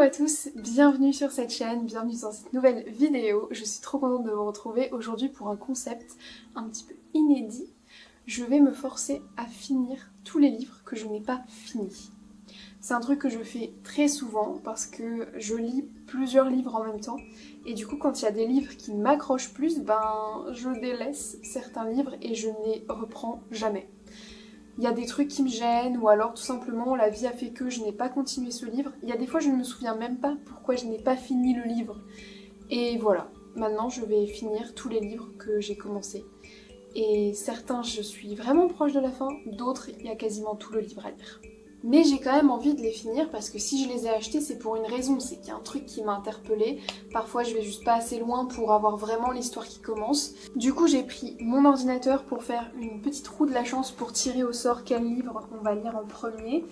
à tous, bienvenue sur cette chaîne, bienvenue dans cette nouvelle vidéo. Je suis trop contente de vous retrouver aujourd'hui pour un concept un petit peu inédit. Je vais me forcer à finir tous les livres que je n'ai pas finis. C'est un truc que je fais très souvent parce que je lis plusieurs livres en même temps et du coup quand il y a des livres qui m'accrochent plus, je délaisse certains livres et je ne les reprends jamais. Il y a des trucs qui me gênent ou alors tout simplement la vie a fait que je n'ai pas continué ce livre. Il y a des fois je ne me souviens même pas pourquoi je n'ai pas fini le livre. Et voilà, maintenant je vais finir tous les livres que j'ai commencés. Et certains je suis vraiment proche de la fin, d'autres il y a quasiment tout le livre à lire. Mais j'ai quand même envie de les finir parce que si je les ai achetés c'est pour une raison, c'est qu'il y a un truc qui m'a interpellée. Parfois je vais juste pas assez loin pour avoir vraiment l'histoire qui commence. Du coup j'ai pris mon ordinateur pour faire une petite roue de la chance pour tirer au sort quel livre on va lire en premier.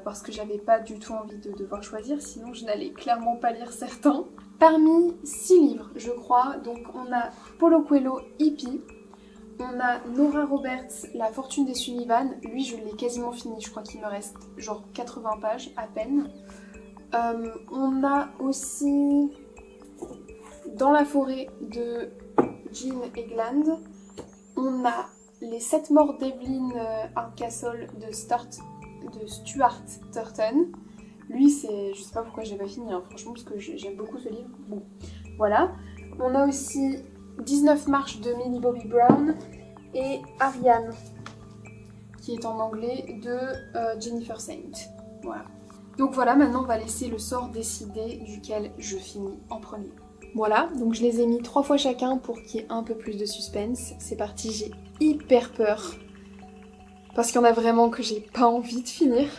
Parce que j'avais pas du tout envie de devoir choisir, sinon je n'allais clairement pas lire certains. Parmi 6 livres je crois, donc on a Paulo Coelho, Hippie. On a Nora Roberts, La fortune des Sullivan. Lui, je l'ai quasiment fini. Je crois qu'il me reste genre 80 pages à peine. On a aussi Dans la forêt de Jean Egland. On a Les 7 morts d'Evelyn Hardcastle de Stuart Turton. Lui, c'est... je sais pas pourquoi je l'ai pas fini, hein, franchement, parce que j'aime beaucoup ce livre. Bon, voilà. On a aussi 19 marches de Millie Bobby Brown et Ariane, qui est en anglais, de Jennifer Saint. Voilà. Donc voilà, maintenant on va laisser le sort décider duquel je finis en premier. Voilà, donc je les ai mis 3 fois chacun pour qu'il y ait un peu plus de suspense. C'est parti, j'ai hyper peur. Parce qu'il y en a vraiment que j'ai pas envie de finir.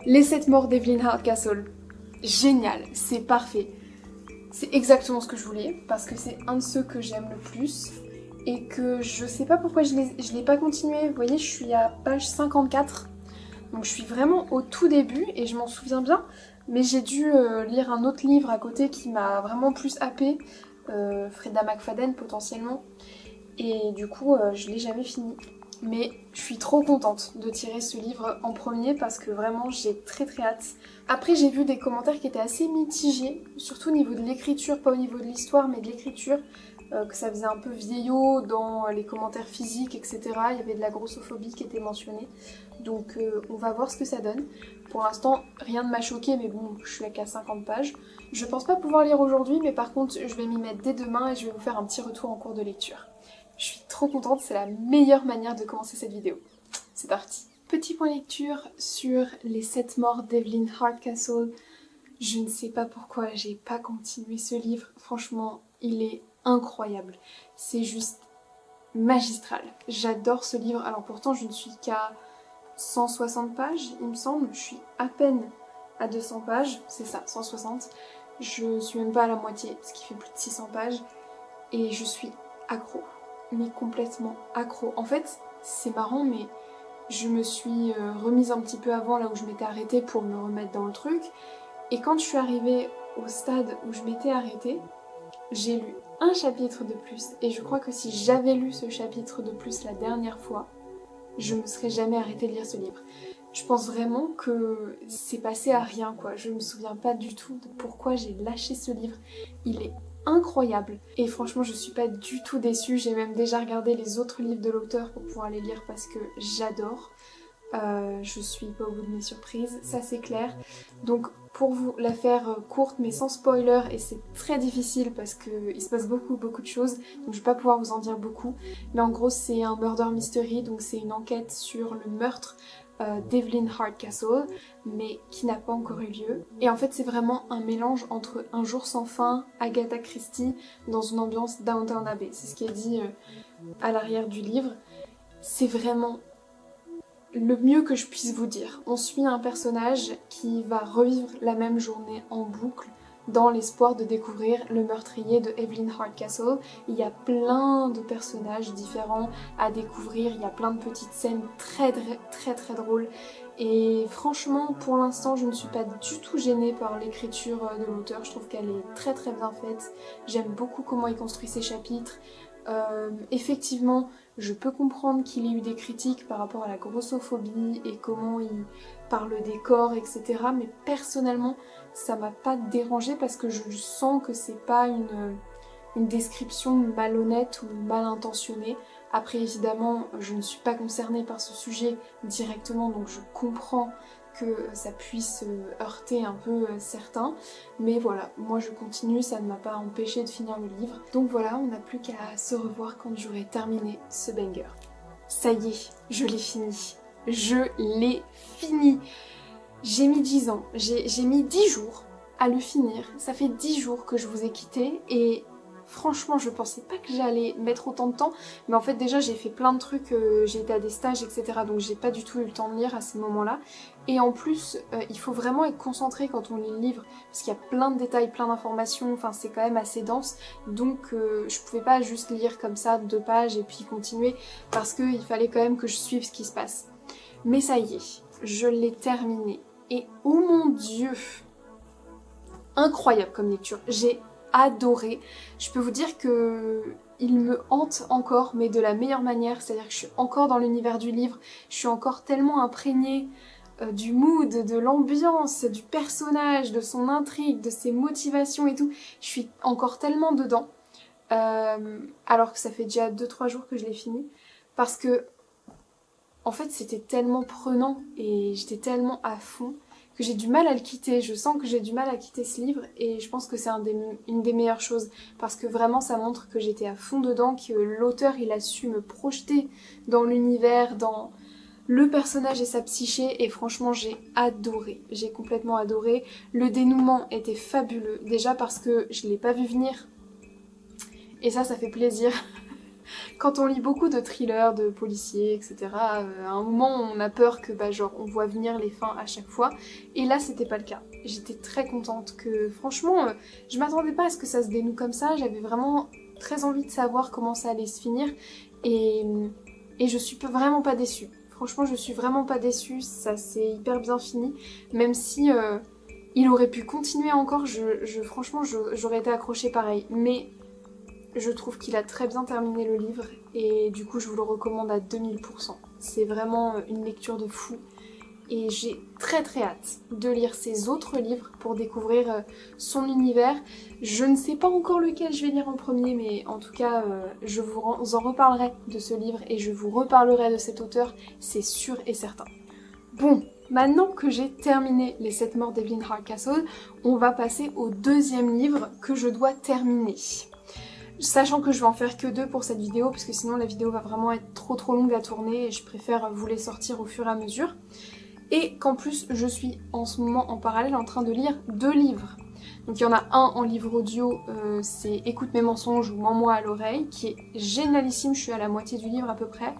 Les 7 morts d'Evelyn Hardcastle. Génial, c'est parfait. C'est exactement ce que je voulais, parce que c'est un de ceux que j'aime le plus, et que je sais pas pourquoi je l'ai pas continué. Vous voyez, je suis à page 54, donc je suis vraiment au tout début, et je m'en souviens bien, mais j'ai dû lire un autre livre à côté qui m'a vraiment plus happée, Freda McFadden potentiellement, et du coup je l'ai jamais fini. Mais je suis trop contente de tirer ce livre en premier parce que vraiment j'ai très hâte. Après j'ai vu des commentaires qui étaient assez mitigés, surtout au niveau de l'écriture, pas au niveau de l'histoire mais de l'écriture, que ça faisait un peu vieillot dans les commentaires physiques, etc. Il y avait de la grossophobie qui était mentionnée. Donc on va voir ce que ça donne. Pour l'instant rien ne m'a choqué mais bon je suis qu'à 50 pages. Je pense pas pouvoir lire aujourd'hui mais par contre je vais m'y mettre dès demain et je vais vous faire un petit retour en cours de lecture. Je suis trop contente, c'est la meilleure manière de commencer cette vidéo. C'est parti. Petit point lecture sur les 7 morts d'Evelyn Hardcastle. Je ne sais pas pourquoi j'ai pas continué ce livre. Franchement, il est incroyable. C'est juste magistral. J'adore ce livre. Alors pourtant, je ne suis qu'à 160 pages, il me semble. Je suis à peine à 200 pages. C'est ça, 160. Je suis même pas à la moitié, ce qui fait plus de 600 pages. Et je suis accro. Mais complètement accro. En fait, c'est marrant, mais je me suis remise un petit peu avant là où je m'étais arrêtée pour me remettre dans le truc. Et quand je suis arrivée au stade où je m'étais arrêtée, j'ai lu un chapitre de plus. Et je crois que si j'avais lu ce chapitre de plus la dernière fois, je me serais jamais arrêtée de lire ce livre. Je pense vraiment que c'est passé à rien, quoi. Je me souviens pas du tout de pourquoi j'ai lâché ce livre. Il est incroyable. Et franchement, je suis pas du tout déçue. J'ai même déjà regardé les autres livres de l'auteur pour pouvoir les lire parce que j'adore. Je suis pas au bout de mes surprises, ça c'est clair. Donc pour vous la faire courte mais sans spoiler, et c'est très difficile parce qu'il se passe beaucoup de choses, donc je vais pas pouvoir vous en dire beaucoup. Mais en gros c'est un murder mystery, donc c'est une enquête sur le meurtre d'Evelyn Hardcastle, mais qui n'a pas encore eu lieu. Et en fait c'est vraiment un mélange entre Un jour sans fin, Agatha Christie, dans une ambiance Downton Abbey. C'est ce qui est dit à l'arrière du livre. C'est vraiment le mieux que je puisse vous dire. On suit un personnage qui va revivre la même journée en boucle dans l'espoir de découvrir le meurtrier de Evelyn Hardcastle. Il y a plein de personnages différents à découvrir, il y a plein de petites scènes très drôles. Et franchement, pour l'instant, je ne suis pas du tout gênée par l'écriture de l'auteur. Je trouve qu'elle est très bien faite. J'aime beaucoup comment il construit ses chapitres. Effectivement, je peux comprendre qu'il y ait eu des critiques par rapport à la grossophobie et comment il parle des corps, etc. Mais personnellement, ça m'a pas dérangée parce que je sens que c'est pas une description malhonnête ou mal intentionnée. Après, évidemment, je ne suis pas concernée par ce sujet directement, donc je comprends que ça puisse heurter un peu certains. Mais voilà, moi je continue, ça ne m'a pas empêché de finir le livre. Donc voilà, on n'a plus qu'à se revoir quand j'aurai terminé ce banger. Ça y est, je l'ai fini. Je l'ai fini. J'ai mis 10 ans, j'ai mis 10 jours à le finir. Ça fait 10 jours que je vous ai quitté et franchement, je pensais pas que j'allais mettre autant de temps, mais en fait déjà j'ai fait plein de trucs, j'ai été à des stages, etc. Donc j'ai pas du tout eu le temps de lire à ces moments-là. Et en plus, il faut vraiment être concentré quand on lit le livre, parce qu'il y a plein de détails, plein d'informations, enfin c'est quand même assez dense. Donc je pouvais pas juste lire comme ça 2 pages et puis continuer, parce qu'il fallait quand même que je suive ce qui se passe. Mais ça y est, je l'ai terminé. Et oh mon Dieu, incroyable comme lecture, j'ai adoré. Je peux vous dire que il me hante encore, mais de la meilleure manière, c'est-à-dire que je suis encore dans l'univers du livre, je suis encore tellement imprégnée du mood, de l'ambiance, du personnage, de son intrigue, de ses motivations et tout. Je suis encore tellement dedans, alors que ça fait déjà 2-3 jours que je l'ai fini, parce que en fait c'était tellement prenant et j'étais tellement à fond que j'ai du mal à le quitter. Je sens que j'ai du mal à quitter ce livre et je pense que c'est une des meilleures choses parce que vraiment ça montre que j'étais à fond dedans, que l'auteur il a su me projeter dans l'univers, dans le personnage et sa psyché et franchement j'ai adoré, j'ai complètement adoré. Le dénouement était fabuleux, déjà parce que je l'ai pas vu venir et ça fait plaisir. Quand on lit beaucoup de thrillers, de policiers, etc., à un moment on a peur que genre on voit venir les fins à chaque fois. Et là c'était pas le cas. J'étais très contente que franchement je m'attendais pas à ce que ça se dénoue comme ça. J'avais vraiment très envie de savoir comment ça allait se finir. Et je suis vraiment pas déçue. Franchement je suis vraiment pas déçue. Ça s'est hyper bien fini. Même si il aurait pu continuer encore, franchement j'aurais été accrochée pareil. Mais je trouve qu'il a très bien terminé le livre et du coup je vous le recommande à 2000%. C'est vraiment une lecture de fou et j'ai très très hâte de lire ses autres livres pour découvrir son univers. Je ne sais pas encore lequel je vais lire en premier, mais en tout cas je vous en reparlerai de ce livre et je vous reparlerai de cet auteur, c'est sûr et certain. Bon, maintenant que j'ai terminé Les 7 morts d'Evelyn Hardcastle, on va passer au deuxième livre que je dois terminer. Sachant que je vais en faire que 2 pour cette vidéo, parce que sinon la vidéo va vraiment être trop longue à tourner et je préfère vous les sortir au fur et à mesure. Et qu'en plus je suis en ce moment en parallèle en train de lire 2 livres. Donc il y en a un en livre audio, c'est Écoute mes mensonges ou Mens-moi à l'oreille, qui est génialissime, je suis à la moitié du livre à peu près.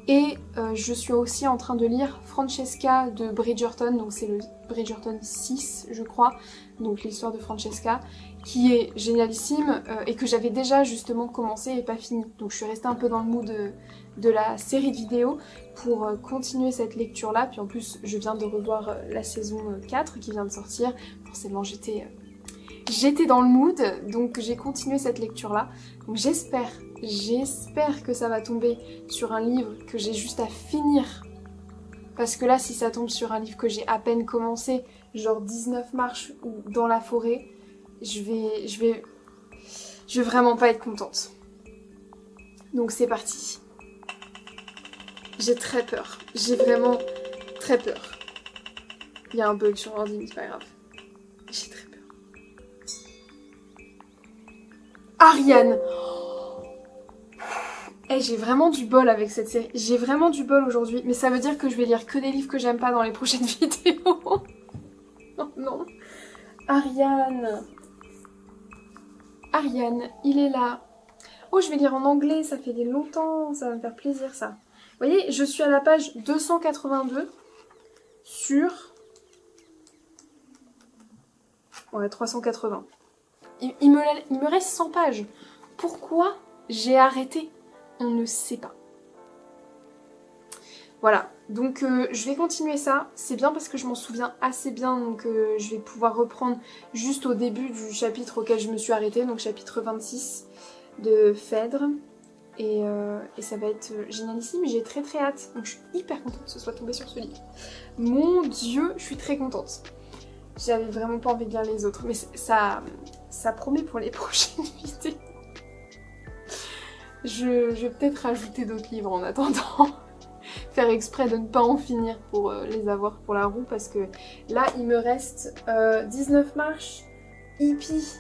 Et je suis aussi en train de lire Francesca de Bridgerton, donc c'est le Bridgerton 6 je crois, donc l'histoire de Francesca, qui est génialissime et que j'avais déjà justement commencé et pas fini. Donc je suis restée un peu dans le mood de la série de vidéos pour continuer cette lecture là, puis en plus je viens de revoir la saison 4 qui vient de sortir, forcément j'étais dans le mood, donc j'ai continué cette lecture là. Donc j'espère que ça va tomber sur un livre que j'ai juste à finir. Parce que là, si ça tombe sur un livre que j'ai à peine commencé, genre 19 marches ou Dans la forêt, je vais vraiment pas être contente. Donc c'est parti. J'ai très peur. J'ai vraiment très peur. Il y a un bug sur l'ordi, mais c'est pas grave. J'ai très peur. Ariane! Eh, j'ai vraiment du bol avec cette série. J'ai vraiment du bol aujourd'hui. Mais ça veut dire que je vais lire que des livres que j'aime pas dans les prochaines vidéos. Oh non. Ariane. Ariane, il est là. Oh, je vais lire en anglais, ça fait longtemps. Ça va me faire plaisir, ça. Vous voyez, je suis à la page 282 sur... Ouais, 380. Il me reste 100 pages. Pourquoi j'ai arrêté ? On ne sait pas. Voilà, donc je vais continuer ça. C'est bien parce que je m'en souviens assez bien, donc je vais pouvoir reprendre juste au début du chapitre auquel je me suis arrêtée, donc chapitre 26 de Phèdre. et ça va être génialissime, j'ai très très hâte. Donc je suis hyper contente que ce soit tombé sur ce livre. Mon Dieu, je suis très contente. J'avais vraiment pas envie de lire les autres, mais ça promet pour les prochaines vidéos. Je vais peut-être rajouter d'autres livres en attendant. Faire exprès de ne pas en finir pour les avoir pour la roue, parce que là il me reste 19 marches, Hippie.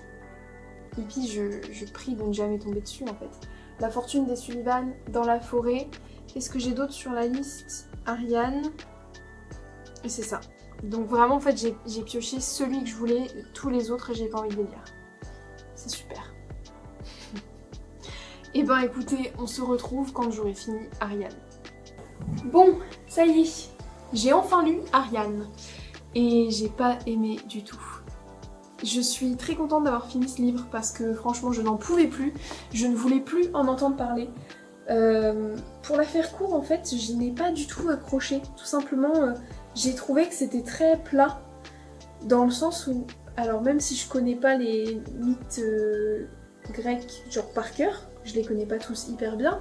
Hippie, je prie de ne jamais tomber dessus en fait. La fortune des Sullivan, Dans la forêt. Qu'est-ce que j'ai d'autre sur la liste? Ariane. Et c'est ça. Donc vraiment en fait j'ai pioché celui que je voulais, tous les autres j'ai pas envie de les lire. C'est super. Et ben écoutez, on se retrouve quand j'aurai fini Ariane. Bon, ça y est, j'ai enfin lu Ariane et j'ai pas aimé du tout. Je suis très contente d'avoir fini ce livre parce que franchement je n'en pouvais plus, je ne voulais plus en entendre parler. Pour la faire court en fait, je n'ai pas du tout accroché, tout simplement j'ai trouvé que c'était très plat dans le sens où, alors même si je connais pas les mythes grecs genre par cœur, je les connais pas tous hyper bien,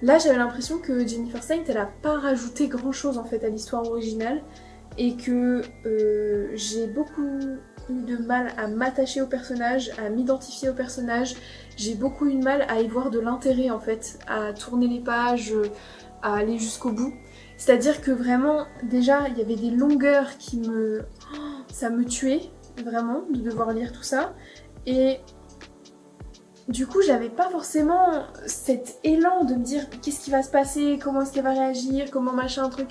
là j'avais l'impression que Jennifer Saint elle a pas rajouté grand chose en fait à l'histoire originale et que j'ai beaucoup eu de mal à m'attacher au personnage, à m'identifier au personnage, j'ai beaucoup eu de mal à y voir de l'intérêt en fait, à tourner les pages, à aller jusqu'au bout. C'est-à-dire que vraiment, déjà il y avait des longueurs qui me... ça me tuait vraiment de devoir lire tout ça et du coup j'avais pas forcément cet élan de me dire qu'est-ce qui va se passer, comment est-ce qu'elle va réagir, comment machin truc.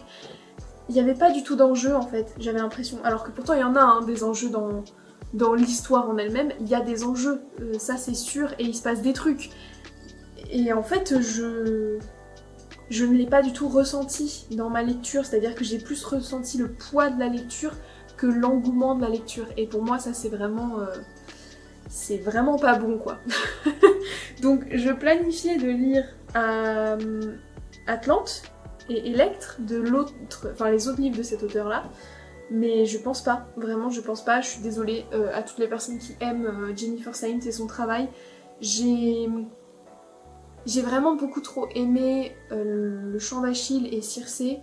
Il n'y avait pas du tout d'enjeu en fait, j'avais l'impression. Alors que pourtant il y en a hein, des enjeux dans l'histoire en elle-même, il y a des enjeux, ça c'est sûr, et il se passe des trucs. Et en fait je ne l'ai pas du tout ressenti dans ma lecture, c'est-à-dire que j'ai plus ressenti le poids de la lecture que l'engouement de la lecture. Et pour moi ça c'est vraiment pas bon quoi. Donc je planifiais de lire Atlante et Electre, les autres livres de cet auteur là, mais je pense pas, vraiment je pense pas, je suis désolée à toutes les personnes qui aiment Jennifer Saint et son travail. J'ai vraiment beaucoup trop aimé le chant d'Achille et Circé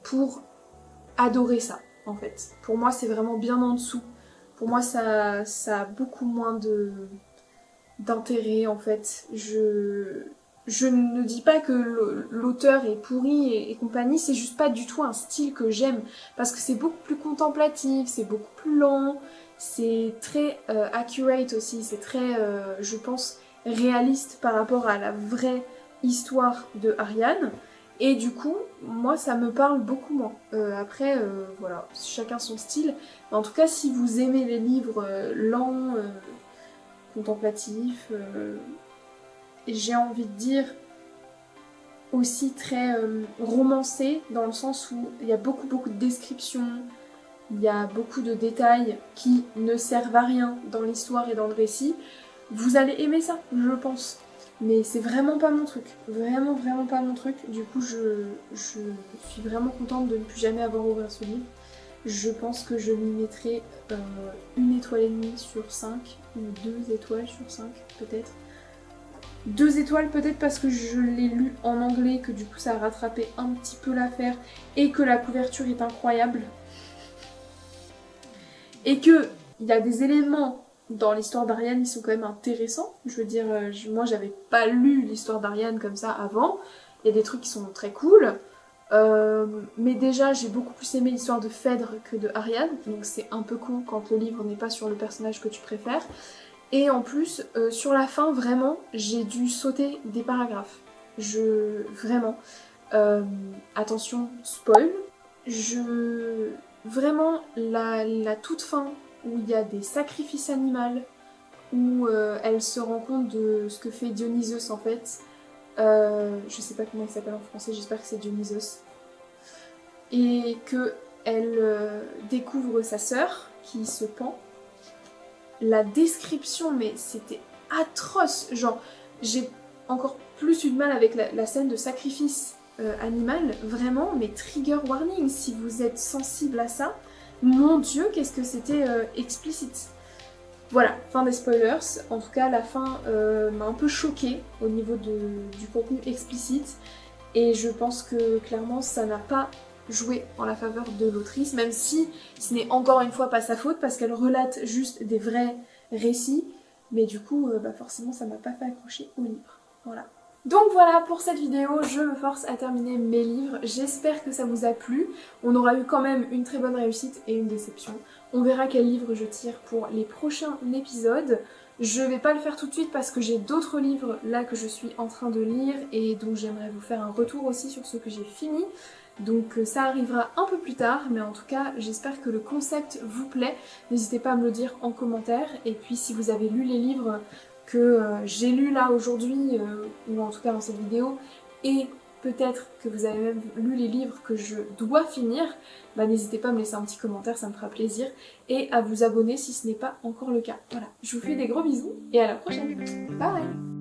pour adorer ça en fait. Pour moi c'est vraiment bien en dessous. Pour moi ça a beaucoup moins d'intérêt en fait. Je ne dis pas que l'auteur est pourri et compagnie, c'est juste pas du tout un style que j'aime. Parce que c'est beaucoup plus contemplatif, c'est beaucoup plus lent, c'est très accurate aussi, c'est très, je pense, réaliste par rapport à la vraie histoire de Ariane. Et du coup, moi ça me parle beaucoup moins. Après, voilà, chacun son style. Mais en tout cas, si vous aimez les livres lents, contemplatifs, j'ai envie de dire aussi très romancé, dans le sens où il y a beaucoup de descriptions, il y a beaucoup de détails qui ne servent à rien dans l'histoire et dans le récit. Vous allez aimer ça, je pense. Mais c'est vraiment pas mon truc. Vraiment pas mon truc. Du coup, je suis vraiment contente de ne plus jamais avoir ouvert ce livre. Je pense que je lui mettrai 1 étoile et demie sur 5, ou 2 étoiles sur 5 peut-être. 2 étoiles peut-être parce que je l'ai lu en anglais, que du coup ça a rattrapé un petit peu l'affaire et que la couverture est incroyable. Et que il y a des éléments dans l'histoire d'Ariane qui sont quand même intéressants. Je veux dire, moi j'avais pas lu l'histoire d'Ariane comme ça avant. Il y a des trucs qui sont très cool. Mais déjà j'ai beaucoup plus aimé l'histoire de Phèdre que de Ariane. Donc c'est un peu con quand le livre n'est pas sur le personnage que tu préfères. Et en plus, sur la fin, vraiment, j'ai dû sauter des paragraphes. Vraiment. Attention, spoil. Vraiment, la toute fin, où il y a des sacrifices animaux, où elle se rend compte de ce que fait Dionysos en fait. Je sais pas comment il s'appelle en français, j'espère que c'est Dionysos. Et que elle découvre sa sœur, qui se pend. La description, mais c'était atroce. Genre, j'ai encore plus eu de mal avec la scène de sacrifice animal. Vraiment, mais trigger warning, si vous êtes sensible à ça, mon Dieu, qu'est-ce que c'était explicite. Voilà, fin des spoilers. En tout cas, la fin m'a un peu choquée au niveau du contenu explicite. Et je pense que clairement, ça n'a pas joué en la faveur de l'autrice, même si ce n'est encore une fois pas sa faute, parce qu'elle relate juste des vrais récits. Mais du coup, forcément, ça m'a pas fait accrocher au livre. Voilà. Donc voilà pour cette vidéo, je me force à terminer mes livres, j'espère que ça vous a plu. On aura eu quand même une très bonne réussite et une déception. On verra quel livre je tire pour les prochains épisodes. Je vais pas le faire tout de suite parce que j'ai d'autres livres là que je suis en train de lire et donc j'aimerais vous faire un retour aussi sur ceux que j'ai fini. Donc ça arrivera un peu plus tard, mais en tout cas j'espère que le concept vous plaît. N'hésitez pas à me le dire en commentaire, et puis si vous avez lu les livres que j'ai lus là aujourd'hui, ou en tout cas dans cette vidéo, et peut-être que vous avez même lu les livres que je dois finir, n'hésitez pas à me laisser un petit commentaire, ça me fera plaisir, et à vous abonner si ce n'est pas encore le cas. Voilà, je vous fais des gros bisous, et à la prochaine. Bye!